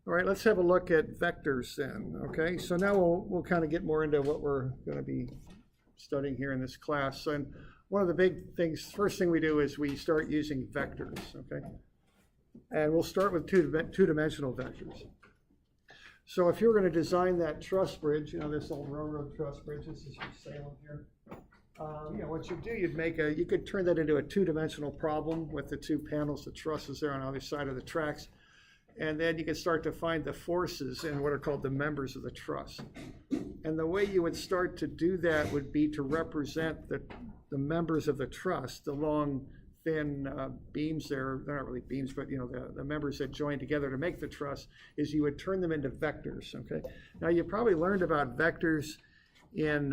All right, let's have a look at vectors then, okay? So now we'll kind of get more into what we're going to be studying here in this class. And one of the big things, first thing we do is we start using vectors, okay? And we'll start with two-dimensional vectors. So if you're going to design that truss bridge, you know, this old railroad truss bridge, this is for Salem here. What you do, you could turn that into a two-dimensional problem with the two panels, the trusses there on either side of the tracks. And then you can start to find the forces in what are called the members of the truss. And the way you would start to do that would be to represent the members of the truss, the long, thin beams there. They're not really beams, but the members that join together to make the truss, is you would turn them into vectors, okay? Now you probably learned about vectors in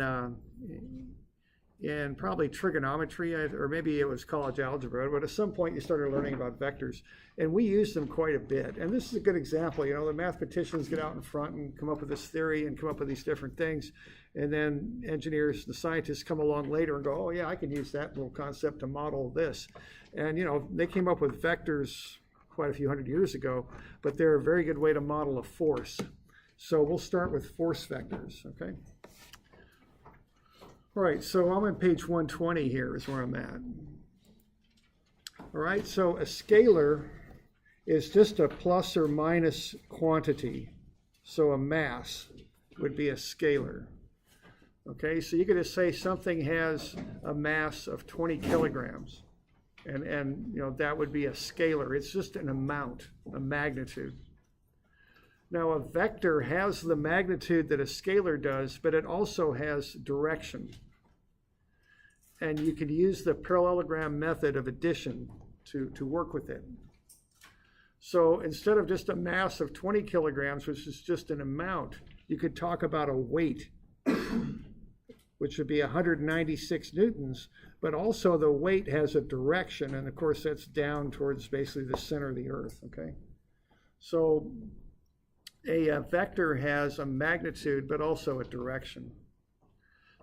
probably trigonometry, or maybe it was college algebra, but at some point you started learning about vectors, and we use them quite a bit. And this is a good example. The mathematicians get out in front and come up with this theory and come up with these different things, and then engineers, the scientists come along later and go, oh yeah, I can use that little concept to model this. And they came up with vectors quite a few hundred years ago, but they're a very good way to model a force. So we'll start with force vectors, okay? All right, so I'm on page 120 here is where I'm at. All right, so a scalar is just a plus or minus quantity. So a mass would be a scalar. Okay, so you could just say something has a mass of 20 kilograms. And that would be a scalar. It's just an amount, a magnitude. Now a vector has the magnitude that a scalar does, but it also has direction. And you can use the parallelogram method of addition to work with it. So instead of just a mass of 20 kilograms, which is just an amount, you could talk about a weight, which would be 196 newtons, but also the weight has a direction, and of course that's down towards basically the center of the earth, okay? So a vector has a magnitude, but also a direction.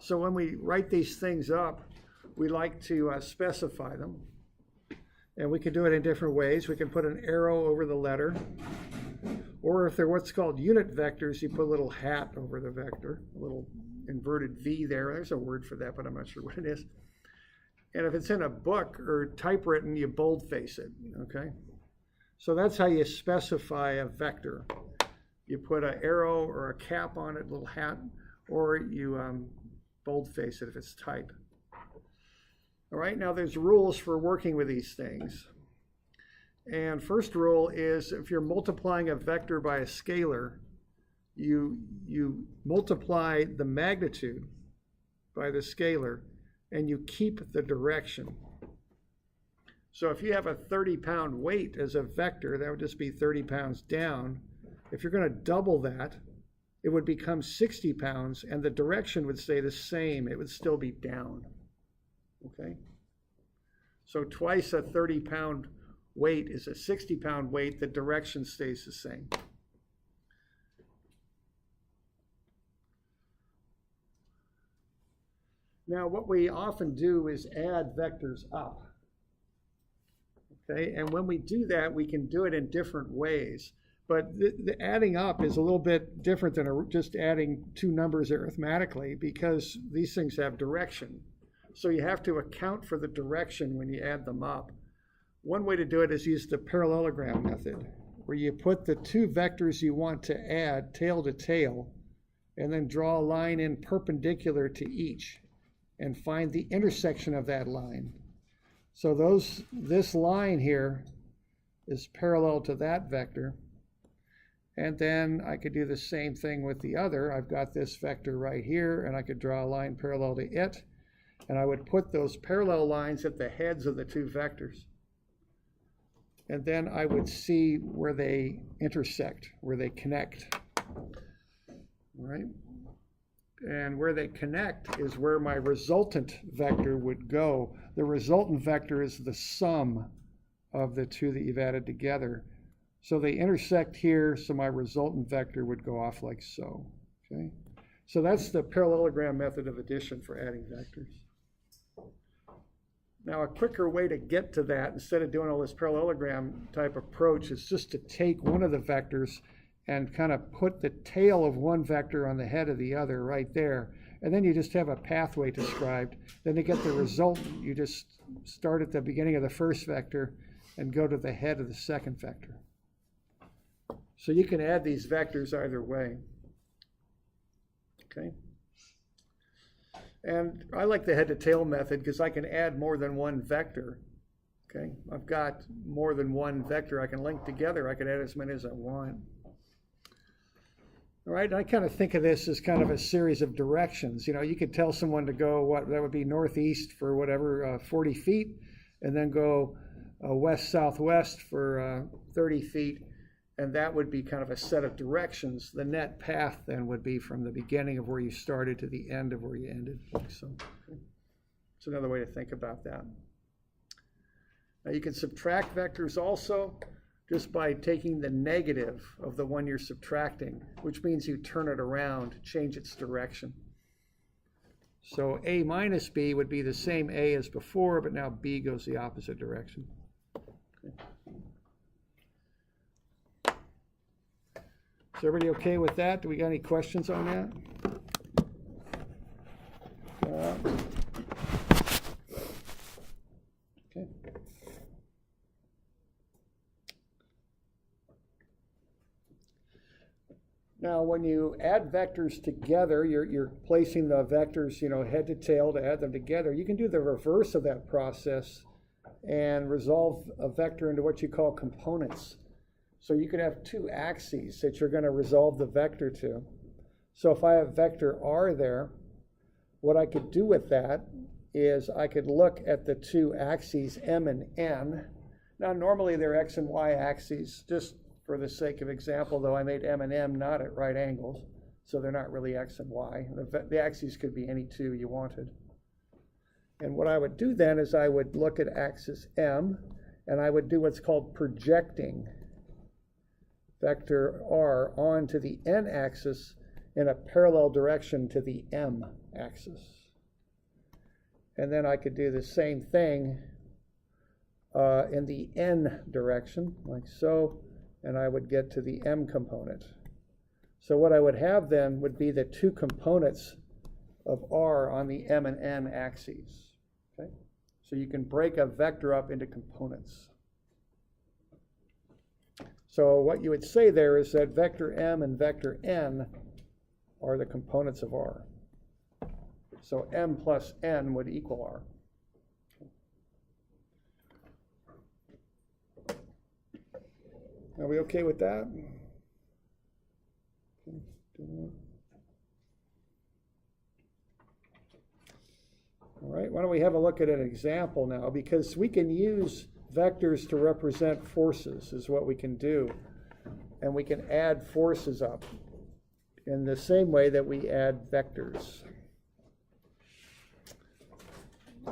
So when we write these things up, we like to specify them. And we can do it in different ways. We can put an arrow over the letter. Or if they're what's called unit vectors, you put a little hat over the vector, a little inverted V there. There's a word for that, but I'm not sure what it is. And if it's in a book or typewritten, you boldface it, okay? So that's how you specify a vector. You put an arrow or a cap on it, a little hat, or you boldface it if it's type. All right, now there's rules for working with these things. And first rule is if you're multiplying a vector by a scalar, you multiply the magnitude by the scalar and you keep the direction. So if you have a 30-pound weight as a vector, that would just be 30 pounds down. If you're going to double that, it would become 60 pounds and the direction would stay the same. It would still be down. Okay? So twice a 30-pound weight is a 60-pound weight. The direction stays the same. Now, what we often do is add vectors up. Okay? And when we do that, we can do it in different ways. But the adding up is a little bit different than just adding two numbers arithmetically because these things have direction. So you have to account for the direction when you add them up. One way to do it is use the parallelogram method, where you put the two vectors you want to add tail to tail, and then draw a line in perpendicular to each, and find the intersection of that line. So this line here is parallel to that vector. And then I could do the same thing with the other. I've got this vector right here, and I could draw a line parallel to it. And I would put those parallel lines at the heads of the two vectors. And then I would see where they intersect, where they connect. All right? And where they connect is where my resultant vector would go. The resultant vector is the sum of the two that you've added together. So they intersect here, so my resultant vector would go off like so. Okay? So that's the parallelogram method of addition for adding vectors. Now, a quicker way to get to that, instead of doing all this parallelogram type approach, is just to take one of the vectors and kind of put the tail of one vector on the head of the other right there. And then you just have a pathway described. Then to get the resultant, you just start at the beginning of the first vector and go to the head of the second vector. So you can add these vectors either way. Okay. And I like the head to tail method because I can add more than one vector. Okay. I've got more than one vector I can link together. I can add as many as I want. All right, I kind of think of this as kind of a series of directions. You know, you could tell someone to go, what, that would be northeast for whatever, 40 feet, and then go west-southwest for 30 feet, and that would be kind of a set of directions. The net path then would be from the beginning of where you started to the end of where you ended. So it's another way to think about that. Now you can subtract vectors also, just by taking the negative of the one you're subtracting, which means you turn it around, change its direction. So A minus B would be the same A as before, but now B goes the opposite direction. Okay. Is everybody okay with that? Do we got any questions on that? Okay. Now, when you add vectors together, you're placing the vectors, head to tail to add them together. You can do the reverse of that process and resolve a vector into what you call components. So you could have two axes that you're going to resolve the vector to. So if I have vector r there, what I could do with that is I could look at the two axes m and n. Now, normally they're x and y axes. Just for the sake of example, though, I made m and m not at right angles, so they're not really x and y. The axes could be any two you wanted. And what I would do then is I would look at axis m, and I would do what's called projecting vector r onto the n-axis in a parallel direction to the m-axis. And then I could do the same thing in the n direction, like so, and I would get to the m component. So what I would have then would be the two components of r on the m and n axes. Okay? So you can break a vector up into components. So what you would say there is that vector m and vector n are the components of r. So m plus n would equal r. Are we okay with that? All right, why don't we have a look at an example now, because we can use vectors to represent forces is what we can do. And we can add forces up in the same way that we add vectors.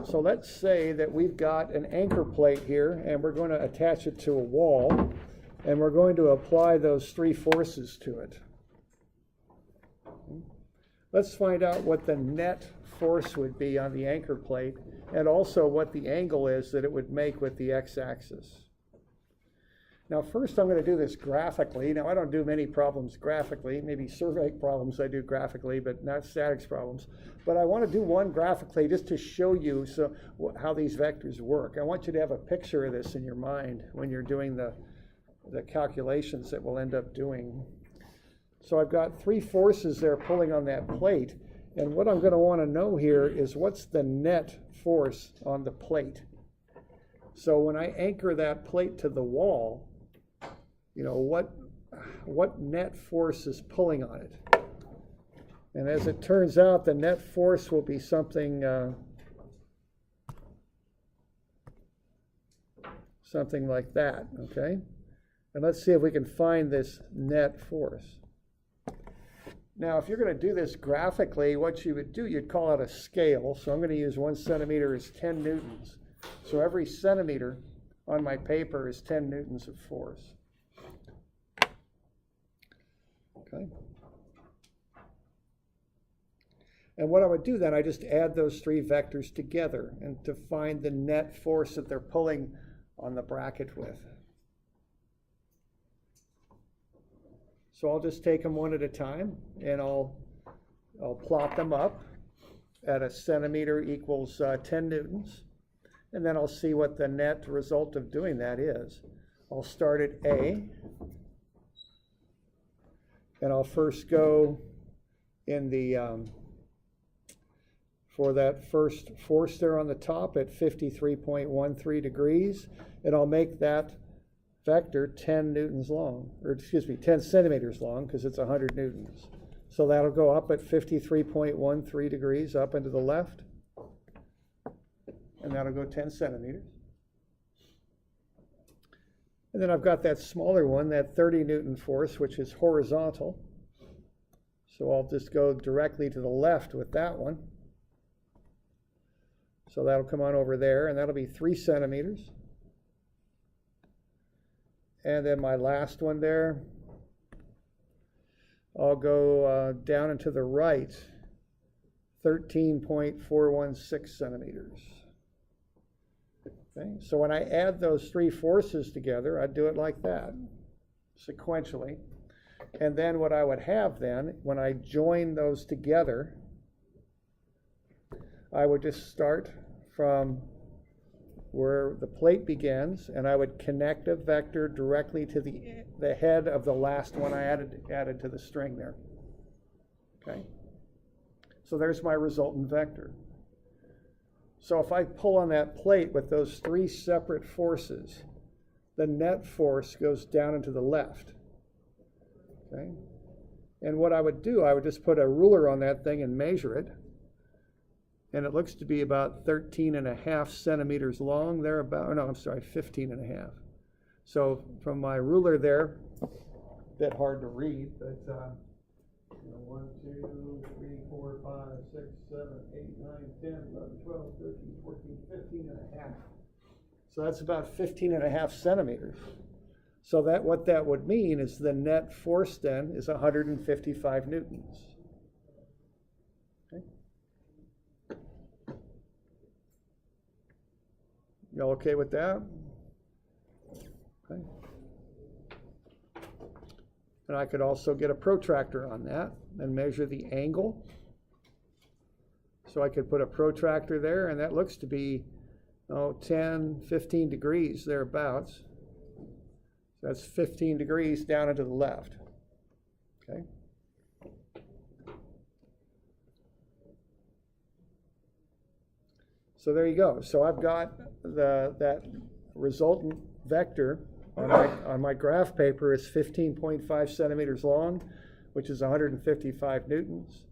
So let's say that we've got an anchor plate here, and we're going to attach it to a wall, and we're going to apply those three forces to it. Let's find out what the net force would be on the anchor plate, and also what the angle is that it would make with the x-axis. Now first I'm going to do this graphically. Now I don't do many problems graphically, maybe survey problems I do graphically, but not statics problems. But I want to do one graphically just to show you how these vectors work. I want you to have a picture of this in your mind when you're doing the calculations that we'll end up doing. So I've got three forces there pulling on that plate, and what I'm going to want to know here is what's the net force on the plate. So when I anchor that plate to the wall, what net force is pulling on it? And as it turns out, the net force will be something like that, okay? And let's see if we can find this net force. Now, if you're going to do this graphically, what you would do, you'd call out a scale. So I'm going to use 1 centimeter as 10 newtons. So every centimeter on my paper is 10 newtons of force. Okay. And what I would do then, I just add those three vectors together and to find the net force that they're pulling on the bracket with. So I'll just take them one at a time, and I'll plot them up at a centimeter equals 10 newtons, and then I'll see what the net result of doing that is. I'll start at A, and I'll first go in the for that first force there on the top at 53.13 degrees, and I'll make that vector 10 newtons long, or excuse me, 10 centimeters long, because it's 100 newtons. So that'll go up at 53.13 degrees up into the left, and that'll go 10 centimeters. And then I've got that smaller one, that 30 Newton force, which is horizontal. So I'll just go directly to the left with that one. So that'll come on over there, and that'll be 3 centimeters. And then my last one there, I'll go down and to the right, 13.416 centimeters. Okay. So when I add those 3 forces together, I do it like that, sequentially. And then what I would have then, when I join those together, I would just start from where the plate begins, and I would connect a vector directly to the head of the last one I added to the string there. Okay? So there's my resultant vector. So if I pull on that plate with those 3 separate forces, the net force goes down and to the left. Okay? And what I would do, I would just put a ruler on that thing and measure it. And it looks to be about 13.5 centimeters long, there about, no, I'm sorry, 15.5. So from my ruler there, a bit hard to read, but 1, 2, 3, 4, 5, 6, 7, 8, 9, 10, 11, 12, 13, 14, 15.5. So that's about 15.5 centimeters. So that what that would mean is the net force then is 155 newtons. Okay. Y'all okay with that? Okay. And I could also get a protractor on that and measure the angle. So I could put a protractor there, and that looks to be 10, 15 degrees thereabouts. So that's 15 degrees down and to the left. Okay. So there you go. So I've got that resultant vector on my graph paper is 15.5 centimeters long, which is 155 newtons,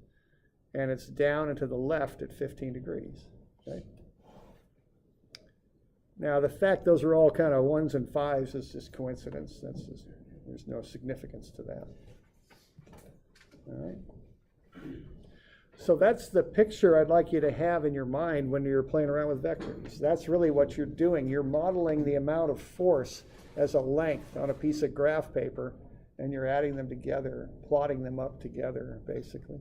and it's down and to the left at 15 degrees. Okay. Now the fact those are all kind of 1s and 5s is just coincidence. There's no significance to that. All right. So that's the picture I'd like you to have in your mind when you're playing around with vectors. That's really what you're doing. You're modeling the amount of force as a length on a piece of graph paper, and you're adding them together, plotting them up together, basically.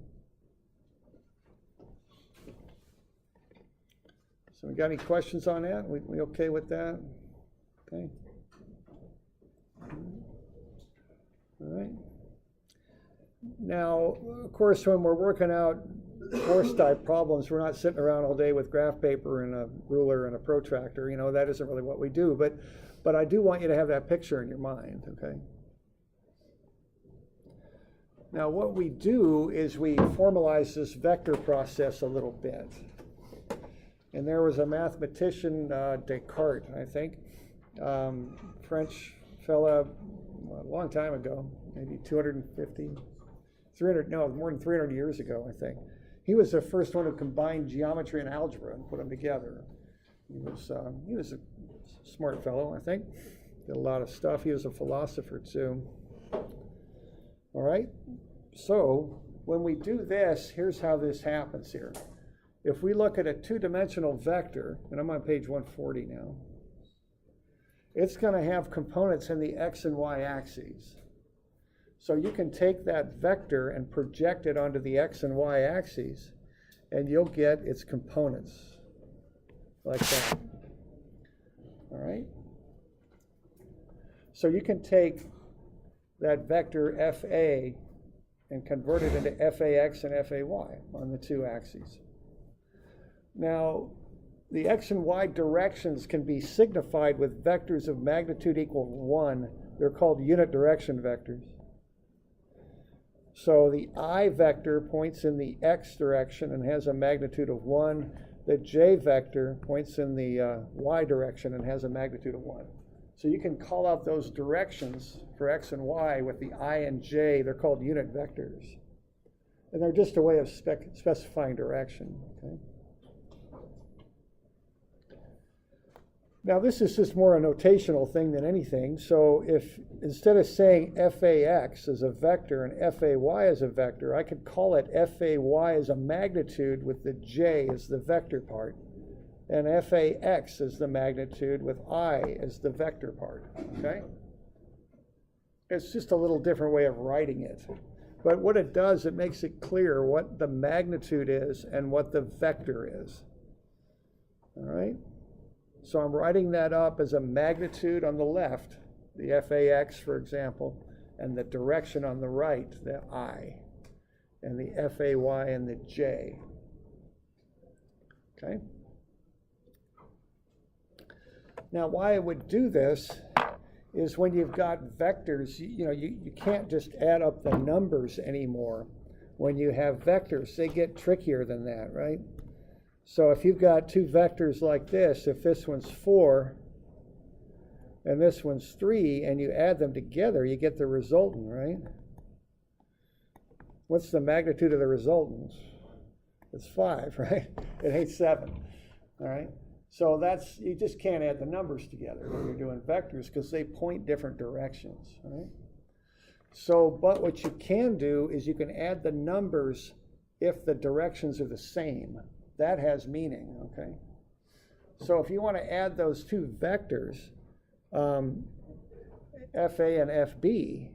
So we got any questions on that? We okay with that? Okay. All right. Now, of course, when we're working out force type problems, we're not sitting around all day with graph paper and a ruler and a protractor. You know, that isn't really what we do. But I do want you to have that picture in your mind, okay? Now, what we do is we formalize this vector process a little bit. And there was a mathematician, Descartes, I think, French fella, a long time ago, maybe 250, 300, no, more than 300 years ago, I think. He was the first one who combined geometry and algebra and put them together. He was a smart fellow, I think. Did a lot of stuff. He was a philosopher too. All right. So when we do this, here's how this happens here. If we look at a 2-dimensional vector, and I'm on page 140 now, it's going to have components in the x and y axes. So you can take that vector and project it onto the x and y axes, and you'll get its components like that. All right? So you can take that vector FA and convert it into FAX and FAY on the two axes. Now, the x and y directions can be signified with vectors of magnitude equal 1. They're called unit direction vectors. So the I vector points in the x direction and has a magnitude of 1. The j vector points in the y direction and has a magnitude of 1. So you can call out those directions for x and y with the I and j. They're called unit vectors. And they're just a way of specifying direction. Okay? Now this is just more a notational thing than anything. So if instead of saying FAX as a vector and FAY as a vector, I could call it FAY as a magnitude with the j as the vector part, and FAX as the magnitude with I as the vector part. Okay? It's just a little different way of writing it. But what it does, it makes it clear what the magnitude is and what the vector is. All right? So I'm writing that up as a magnitude on the left, the FAX, for example, and the direction on the right, the I, and the FAY and the J. Okay? Now, why I would do this is when you've got vectors, you can't just add up the numbers anymore. When you have vectors, they get trickier than that, right? So if you've got two vectors like this, if this one's 4 and this one's 3, and you add them together, you get the resultant, right? What's the magnitude of the resultant? It's 5, right? It ain't 7, all right? So you just can't add the numbers together when you're doing vectors because they point different directions, right? So, but what you can do is you can add the numbers if the directions are the same. That has meaning, okay? So if you want to add those two vectors, FA and FB,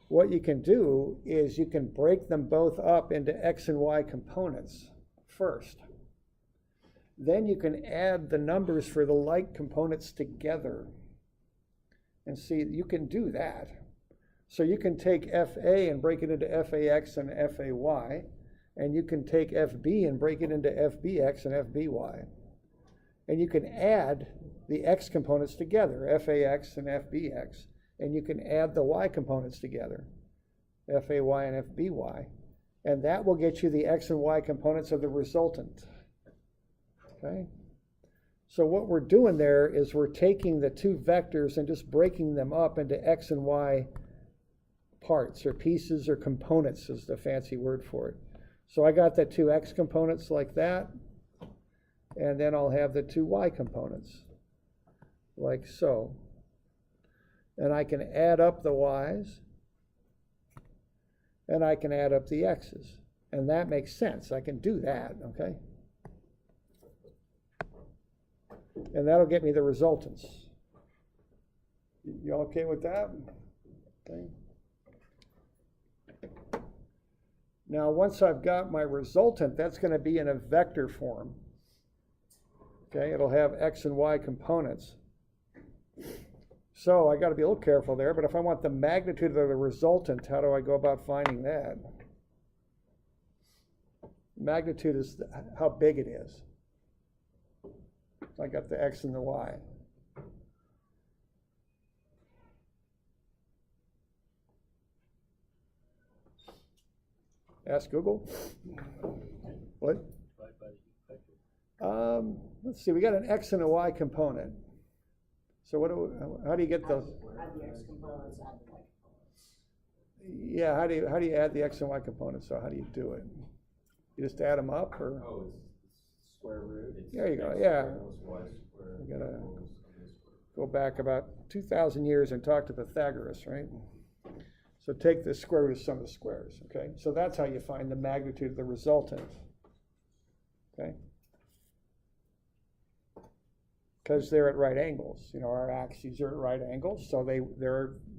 what you can do is you can break them both up into x and y components first. Then you can add the numbers for the like components together. And see, you can do that. So you can take FA and break it into FAX and FAY. And you can take FB and break it into FBX and FBY. And you can add the x components together, FAX and FBX. And you can add the y components together, FAY and FBY. And that will get you the x and y components of the resultant. Okay? So what we're doing there is we're taking the two vectors and just breaking them up into x and y parts or pieces or components is the fancy word for it. So I got the two x components like that, and then I'll have the two y components like so. And I can add up the y's, and I can add up the x's. And that makes sense. I can do that, okay? And that'll get me the resultants. You all okay with that? Okay. Now, once I've got my resultant, that's going to be in a vector form. Okay, it'll have x and y components. So I got to be a little careful there, but if I want the magnitude of the resultant, how do I go about finding that? Magnitude is how big it is. I got the x and the y. Ask Google. What? Let's see. We got an x and a y component. So how do you get those? Add the x components, add the y components. Yeah. How do you add the x and y components? So how do you do it? You just add them up, or? Oh, it's square root. There you go. Yeah. We gotta go back about 2,000 years and talk to Pythagoras, right? So take the square root of sum of the squares, okay? So that's how you find the magnitude of the resultant, okay? Because they're at right angles. Our axes are at right angles, so they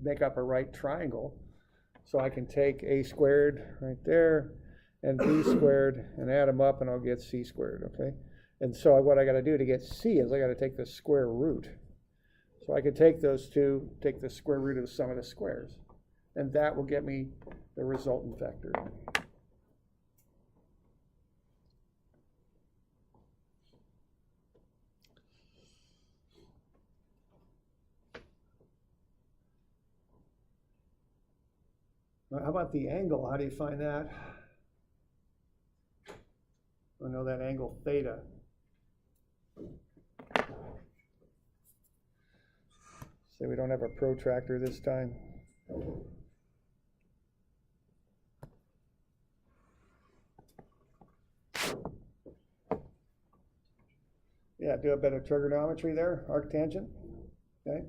make up a right triangle. So I can take a squared right there and b squared and add them up, and I'll get c squared, okay? And so what I got to do to get c is I got to take the square root. So I could take those two, take the square root of the sum of the squares, and that will get me the resultant vector. Now, how about the angle? How do you find that? I know that angle theta. Say we don't have a protractor this time. Yeah, do a bit of trigonometry there, arctangent. Okay.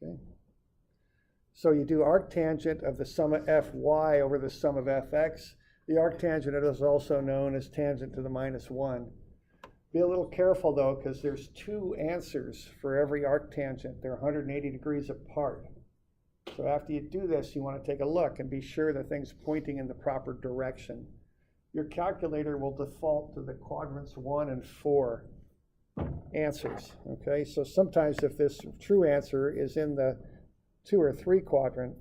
Okay. So you do arctangent of the sum of fy over the sum of fx. The arctangent is also known as tangent to the minus 1. Be a little careful though, because there's two answers for every arctangent. They're 180 degrees apart. So after you do this, you want to take a look and be sure the thing's pointing in the proper direction. Your calculator will default to the quadrants 1 and 4 answers. Okay, so sometimes if this true answer is in the 2 or 3 quadrant,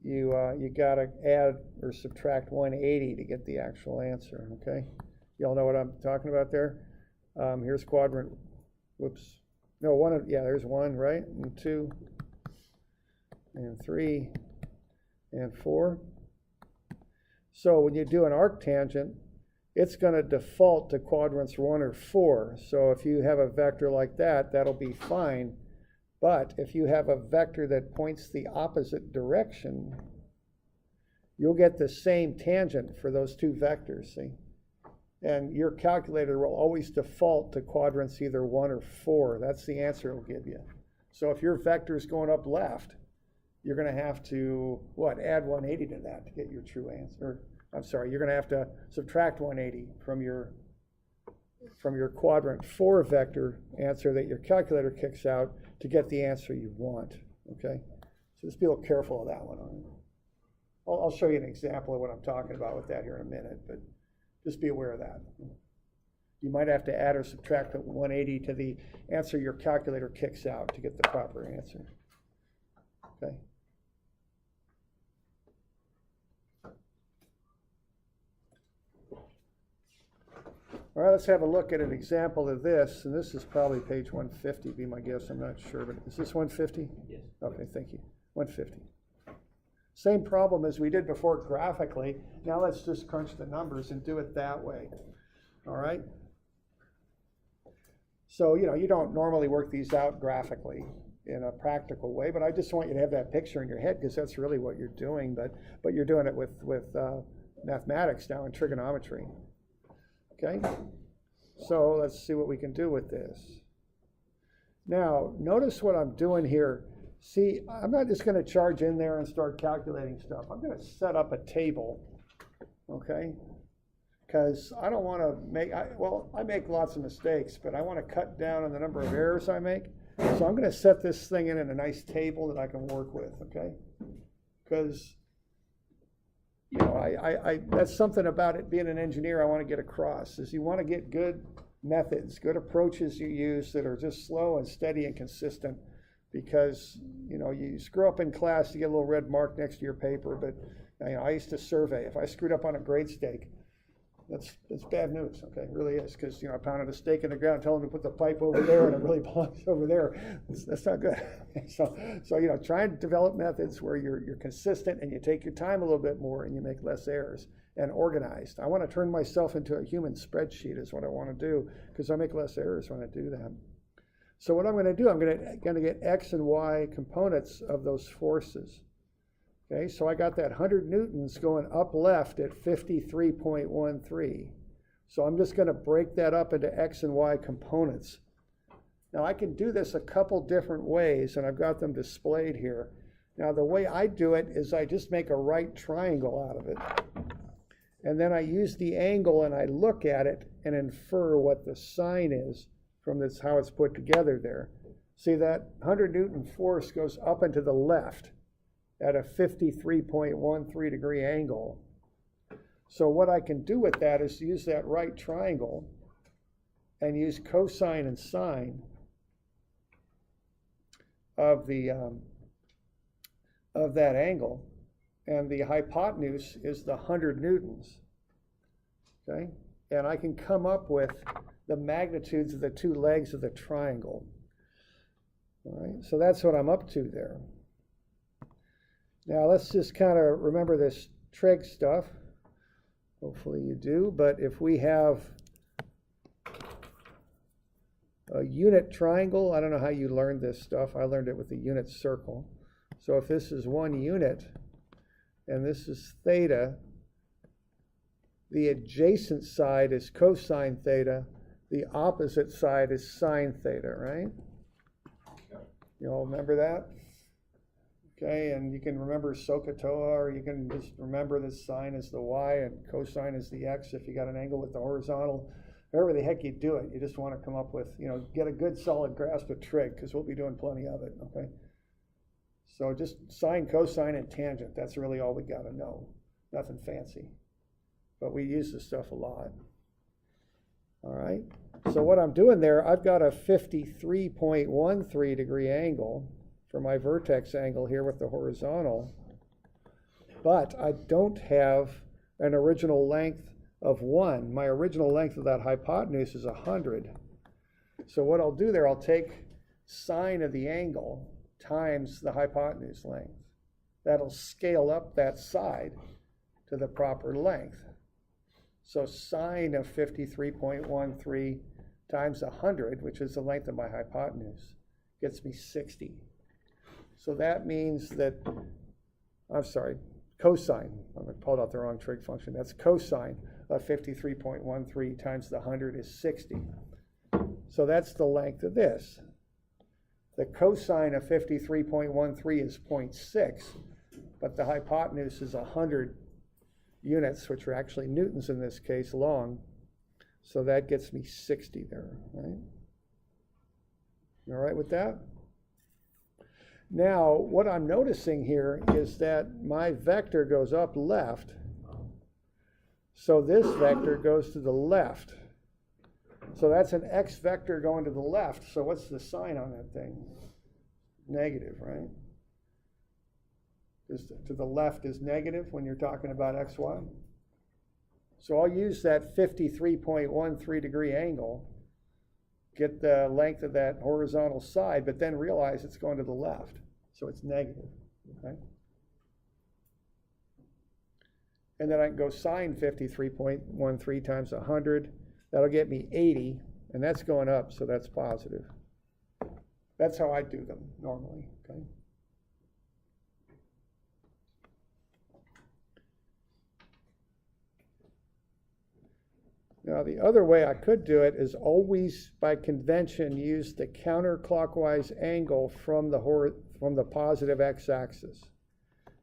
you got to add or subtract 180 to get the actual answer. Okay. You all know what I'm talking about there? Here's quadrant, whoops. No, one, yeah, there's 1, right? And 2, and 3, and 4. So when you do an arctangent, it's going to default to quadrants 1 or 4. So if you have a vector like that, that'll be fine. But if you have a vector that points the opposite direction, you'll get the same tangent for those two vectors, see? And your calculator will always default to quadrants either 1 or 4. That's the answer it'll give you. So if your vector is going up left, you're going to have to, what, add 180 to that to get your true answer. I'm sorry, you're going to have to subtract 180 from your quadrant 4 vector answer that your calculator kicks out to get the answer you want, okay? So just be a little careful of that one. I'll show you an example of what I'm talking about with that here in a minute, but just be aware of that. You might have to add or subtract 180 to the answer your calculator kicks out to get the proper answer. Okay. All right, let's have a look at an example of this, and this is probably page 150, be my guess, I'm not sure, but is this 150? Yes. Okay, thank you. 150. Same problem as we did before graphically. Now let's just crunch the numbers and do it that way. All right? So, you don't normally work these out graphically in a practical way, but I just want you to have that picture in your head because that's really what you're doing, but you're doing it with mathematics now and trigonometry. Okay? So let's see what we can do with this. Now, notice what I'm doing here. See, I'm not just going to charge in there and start calculating stuff. I'm going to set up a table, okay? Because I don't want to make, I make lots of mistakes, but I want to cut down on the number of errors I make. So I'm going to set this thing in a nice table that I can work with, okay? Because, that's something about it being an engineer I want to get across, is you want to get good methods, good approaches you use that are just slow and steady and consistent. Because, you screw up in class, you get a little red mark next to your paper, but I used to survey. If I screwed up on a grade stake, that's bad news, okay? It really is, because, I pounded a stake in the ground, telling them to put the pipe over there, and it really belongs over there. That's not good. So try and develop methods where you're consistent and you take your time a little bit more and you make less errors and organized. I want to turn myself into a human spreadsheet is what I want to do, because I make less errors when I do that. So what I'm going to do, I'm going to get X and Y components of those forces. Okay, so I got that 100 newtons going up left at 53.13. So I'm just going to break that up into X and Y components. Now I can do this a couple different ways, and I've got them displayed here. Now the way I do it is I just make a right triangle out of it. And then I use the angle and I look at it and infer what the sign is from this, how it's put together there. See, that 100 Newton force goes up and to the left at a 53.13 degree angle. So what I can do with that is use that right triangle and use cosine and sine of that angle, and the hypotenuse is the 100 newtons. Okay, and I can come up with the magnitudes of the two legs of the triangle. All right, so that's what I'm up to there. Now let's just kind of remember this trig stuff. Hopefully you do, but if we have a unit triangle, I don't know how you learned this stuff. I learned it with the unit circle. So if this is 1 unit and this is theta, the adjacent side is cosine theta, the opposite side is sine theta, right? You all remember that? Okay, and you can remember SOHCAHTOA, or you can just remember that sine is the y and cosine is the x if you got an angle with the horizontal. However the heck you do it, you just want to come up with, get a good solid grasp of trig, because we'll be doing plenty of it, okay? So just sine, cosine, and tangent, that's really all we got to know. Nothing fancy. But we use this stuff a lot. All right, so what I'm doing there, I've got a 53.13 degree angle for my vertex angle here with the horizontal, but I don't have an original length of 1. My original length of that hypotenuse is 100. So what I'll do there, I'll take sine of the angle times the hypotenuse length. That'll scale up that side to the proper length. So sine of 53.13 times 100, which is the length of my hypotenuse, gets me 60. So that means that, I'm sorry, cosine, I pulled out the wrong trig function, that's cosine of 53.13 times the 100 is 60. So that's the length of this. The cosine of 53.13 is 0.6, but the hypotenuse is 100 units, which are actually newtons in this case, long. So that gets me 60 there, right? You all right with that? Now, what I'm noticing here is that my vector goes up left. So this vector goes to the left. So that's an x vector going to the left. So what's the sign on that thing? Negative, right? Because to the left is negative when you're talking about xy. So I'll use that 53.13 degree angle, get the length of that horizontal side, but then realize it's going to the left. So it's negative, okay? And then I can go sine 53.13 times 100. That'll get me 80, and that's going up, so that's positive. That's how I do them normally, okay? Now, the other way I could do it is always, by convention, use the counterclockwise angle from the positive x-axis.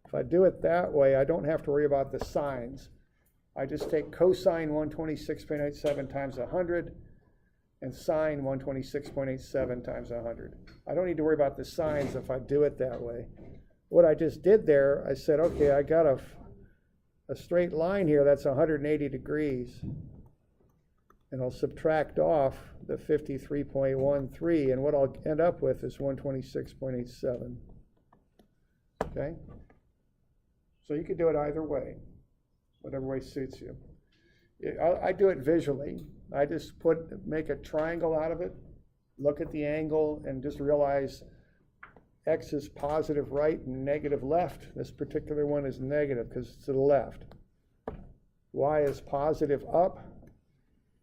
If I do it that way, I don't have to worry about the signs. I just take cosine 126.87 times 100 and sine 126.87 times 100. I don't need to worry about the signs if I do it that way. What I just did there, I said, okay, I got a straight line here that's 180 degrees. And I'll subtract off the 53.13, and what I'll end up with is 126.87. Okay? So you could do it either way, whatever way suits you. I do it visually. I just make a triangle out of it, look at the angle, and just realize x is positive right and negative left. This particular one is negative because it's to the left. Y is positive up.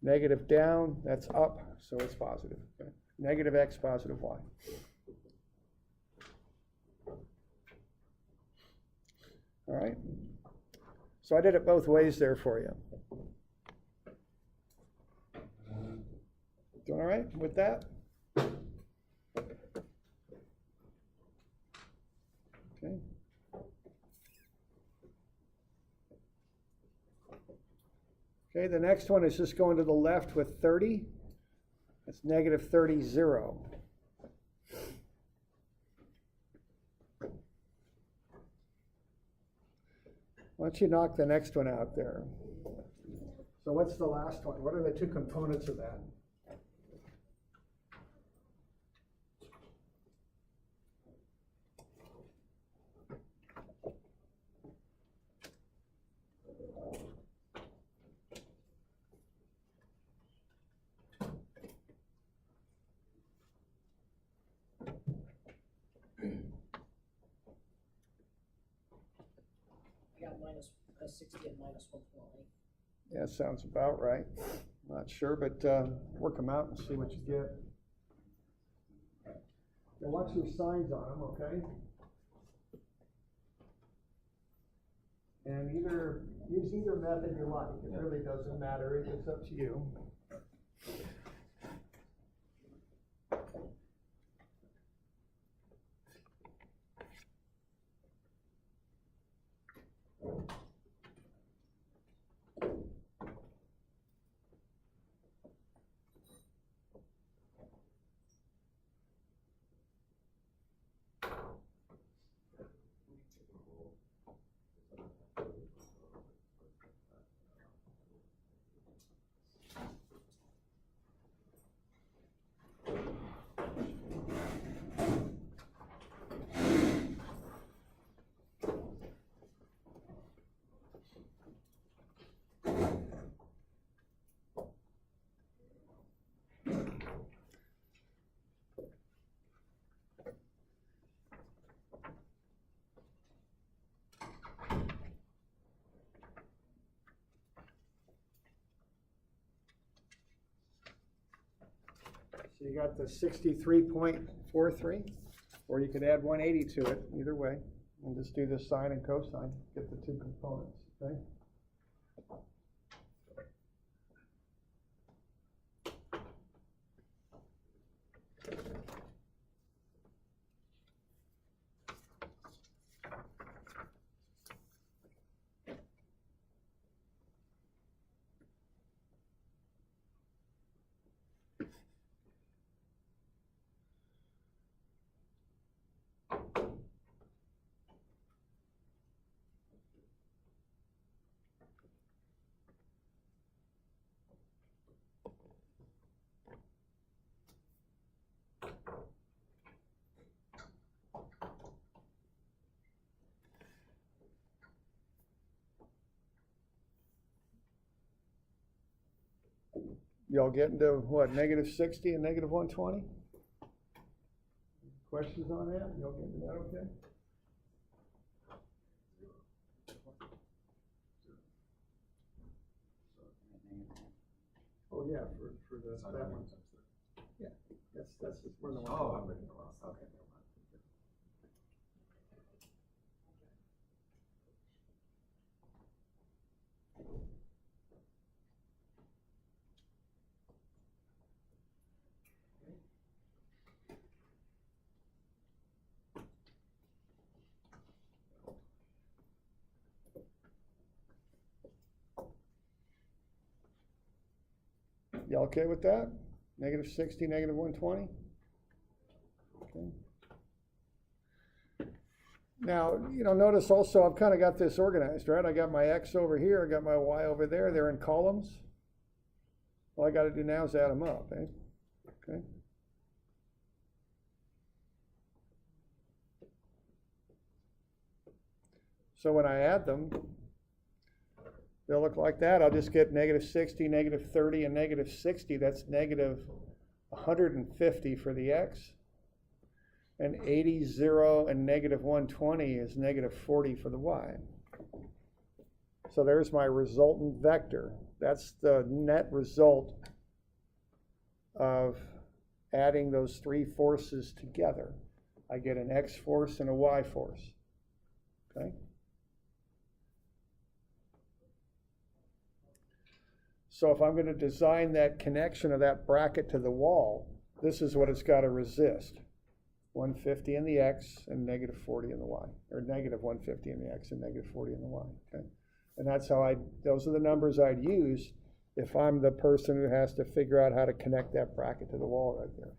Negative down, that's up, so it's positive. Okay? Negative x, positive y. All right? So I did it both ways there for you. Doing all right with that? Okay. Okay, the next one is just going to the left with 30. That's negative 30, 0. Why don't you knock the next one out there? So what's the last one? What are the two components of that? a 60 and minus 120. Yeah, sounds about right. Not sure, but work them out and see what you get. Now watch your signs on them, okay? And use either method you like. It really doesn't matter. It's up to you. So you got the 63.43, or you could add 180 to it, either way, and just do the sine and cosine, get the two components, okay? Y'all getting to what, negative 60 and negative 120? Questions on that? Y'all getting to that okay? Oh yeah, for that one. Yeah, that's just one of the ones. Oh, I'm ready to go. Okay, never mind. Y'all okay with that? Negative 60, negative 120? Okay. Now, notice also I've kind of got this organized, right? I got my X over here, I got my Y over there, they're in columns. All I got to do now is add them up, eh? Okay. So when I add them, they'll look like that. I'll just get negative 60, negative 30, and negative 60. That's negative 150 for the X. And 80, 0, and negative 120 is negative 40 for the Y. So there's my resultant vector. That's the net result of adding those three forces together. I get an X force and a Y force. Okay? So if I'm going to design that connection of that bracket to the wall, this is what it's got to resist. 150 in the X and negative 40 in the Y, or negative 150 in the X and negative 40 in the Y, okay? And that's how those are the numbers I'd use if I'm the person who has to figure out how to connect that bracket to the wall right there.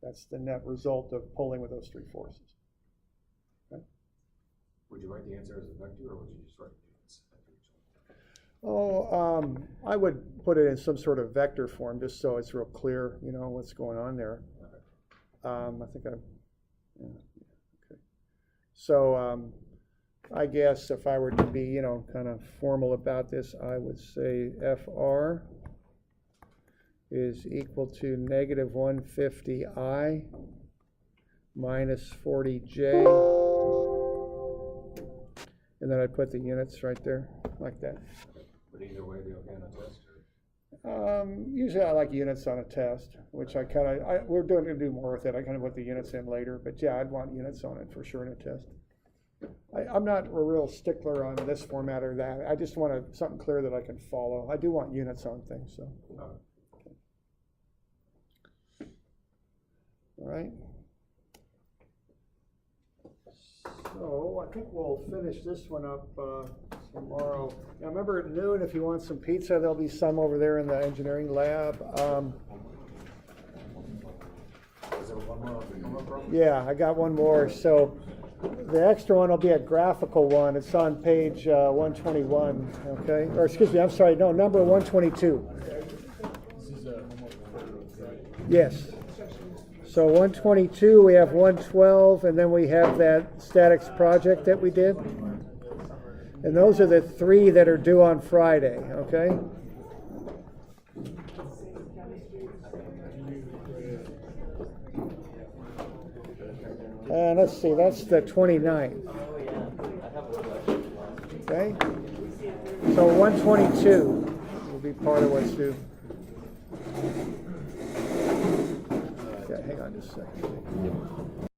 That's the net result of pulling with those three forces. Okay? Would you write the answer as a vector, or would you just write the I would put it in some sort of vector form just so it's real clear, what's going on there. I think yeah, okay. So I guess if I were to be, kind of formal about this, I would say FR is equal to negative 150I minus 40J And then I'd put the units right there, like that. Would either way be okay on a test? Usually I like units on a test, which we're gonna do more with it. I kind of put the units in later, but yeah, I'd want units on it for sure in a test. I'm not a real stickler on this format or that. I just want something clear that I can follow. I do want units on things, so. All right. So I think we'll finish this one up tomorrow. Now remember at noon, if you want some pizza, there'll be some over there in the engineering lab. Is there one more on the homework problem? Yeah, I got one more. So the extra one will be a graphical one. It's on page 121, okay? Or excuse me, I'm sorry, no, number 122. This is a homework, right? Yes. So 122, we have 112, and then we have that statics project that we did. And those are the three that are due on Friday, okay? And let's see, that's the 29th. Okay? So 122 will be part of what's due. Yeah, hang on just a second.